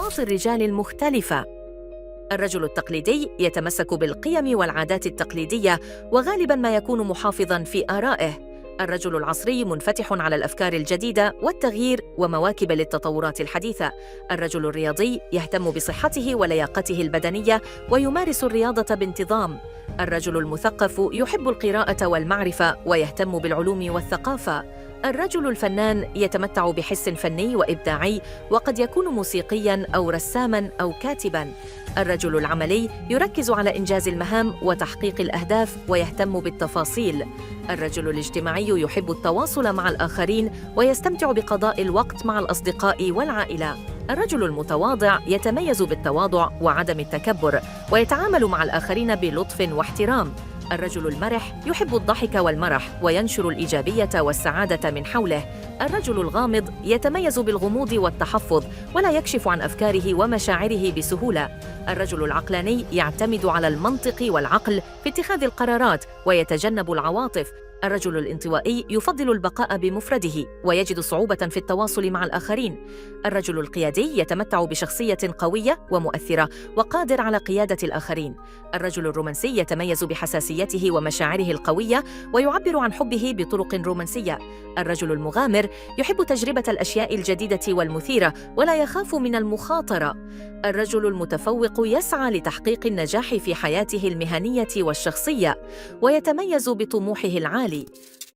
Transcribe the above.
أنماط الرجال المختلفة. الرجل التقليدي يتمسك بالقيم والعادات التقليدية وغالباً ما يكون محافظاً في آرائه. الرجل العصري منفتح على الأفكار الجديدة والتغيير ومواكب للتطورات الحديثة. الرجل الرياضي يهتم بصحته ولياقته البدنية ويمارس الرياضة بانتظام. الرجل المثقف يحب القراءة والمعرفة ويهتم بالعلوم والثقافة. الرجل الفنان يتمتع بحس فني وإبداعي وقد يكون موسيقياً أو رساماً أو كاتباً. الرجل العملي يركز على إنجاز المهام وتحقيق الأهداف ويهتم بالتفاصيل. الرجل الاجتماعي يحب التواصل مع الآخرين ويستمتع بقضاء الوقت مع الأصدقاء والعائلة. الرجل المتواضع يتميز بالتواضع وعدم التكبر ويتعامل مع الآخرين بلطف واحترام. الرجل المرح يحب الضحك والمرح وينشر الإيجابية والسعادة من حوله. الرجل الغامض يتميز بالغموض والتحفظ ولا يكشف عن أفكاره ومشاعره بسهولة. الرجل العقلاني يعتمد على المنطق والعقل في اتخاذ القرارات ويتجنب العواطف. الرجل الانطوائي يفضل البقاء بمفرده ويجد صعوبة في التواصل مع الآخرين. الرجل القيادي يتمتع بشخصية قوية ومؤثرة وقادر على قيادة الآخرين. الرجل الرومانسي يتميز بحساسيته ومشاعره القوية ويعبر عن حبه بطرق رومانسية. الرجل المغامر يحب تجربة الأشياء الجديدة والمثيرة ولا يخاف من المخاطرة. الرجل المتفوق يسعى لتحقيق النجاح في حياته المهنية والشخصية ويتميز بطموحه العالي.